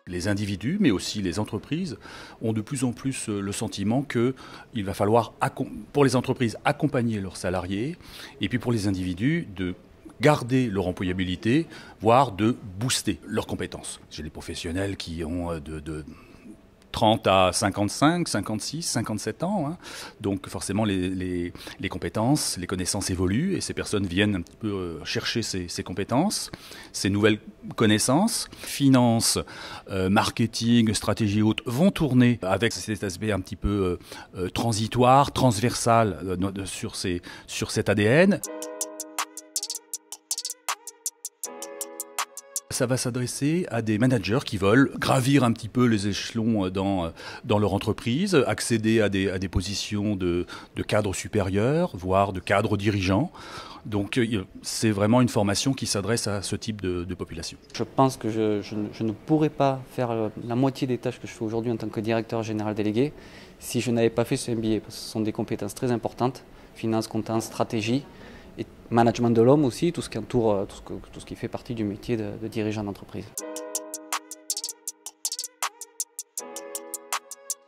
Les individus, mais aussi les entreprises, ont de plus en plus le sentiment qu'il va falloir, pour les entreprises, accompagner leurs salariés, et puis pour les individus, de garder leur employabilité, voire de booster leurs compétences. J'ai des professionnels qui ont de 30 à 55, 56, 57 ans. Hein. Donc forcément, les compétences, les connaissances évoluent et ces personnes viennent un petit peu chercher ces compétences, ces nouvelles connaissances. Finance, marketing, stratégie haute vont tourner avec cet aspect un petit peu transitoire, transversal sur cet ADN. Ça va s'adresser à des managers qui veulent gravir un petit peu les échelons dans leur entreprise, accéder à des positions de cadre supérieur, voire de cadre dirigeant. Donc c'est vraiment une formation qui s'adresse à ce type de population. Je pense que je ne pourrais pas faire la moitié des tâches que je fais aujourd'hui en tant que directeur général délégué si je n'avais pas fait ce MBA, parce que ce sont des compétences très importantes, finance, comptance, stratégie, et management de l'homme aussi, tout ce qui entoure, tout ce qui fait partie du métier de dirigeant d'entreprise.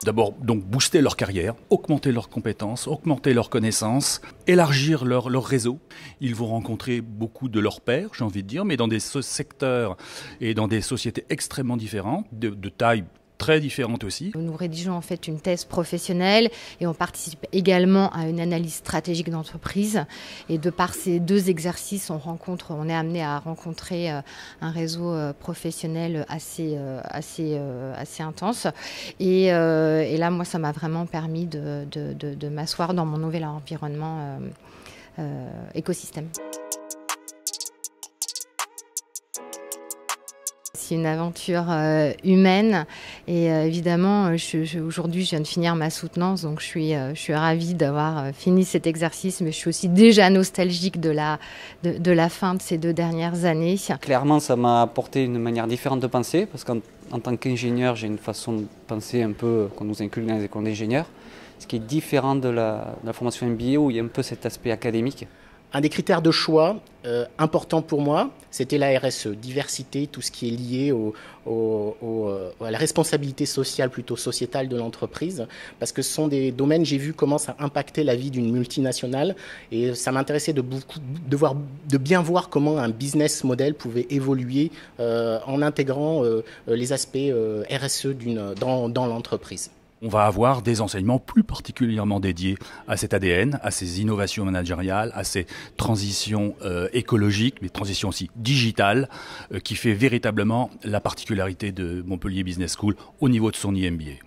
D'abord, donc booster leur carrière, augmenter leurs compétences, augmenter leurs connaissances, élargir leur réseau. Ils vont rencontrer beaucoup de leurs pairs, j'ai envie de dire, mais dans des secteurs et dans des sociétés extrêmement différentes, de taille très différentes aussi. Nous rédigeons en fait une thèse professionnelle et on participe également à une analyse stratégique d'entreprise. Et de par ces deux exercices, on est amené à rencontrer un réseau professionnel assez intense. Et là, moi, ça m'a vraiment permis de m'asseoir dans mon nouvel environnement écosystème. C'est une aventure humaine et évidemment, aujourd'hui, je viens de finir ma soutenance, donc je suis ravie d'avoir fini cet exercice, mais je suis aussi déjà nostalgique de la fin de ces 2 dernières années. Clairement, ça m'a apporté une manière différente de penser, parce qu'en tant qu'ingénieur, j'ai une façon de penser un peu qu'on nous inculque dans les écoles d'ingénieurs, ce qui est différent de la formation MBA où il y a un peu cet aspect académique. Un des critères de choix important pour moi, c'était la RSE, diversité, tout ce qui est lié à la responsabilité sociale, plutôt sociétale de l'entreprise, parce que ce sont des domaines, j'ai vu comment ça impactait la vie d'une multinationale, et ça m'intéressait de bien voir comment un business model pouvait évoluer en intégrant les aspects RSE dans l'entreprise. On va avoir des enseignements plus particulièrement dédiés à cet ADN, à ces innovations managériales, à ces transitions écologiques, mais transitions aussi digitales, qui fait véritablement la particularité de Montpellier Business School au niveau de son IMBA.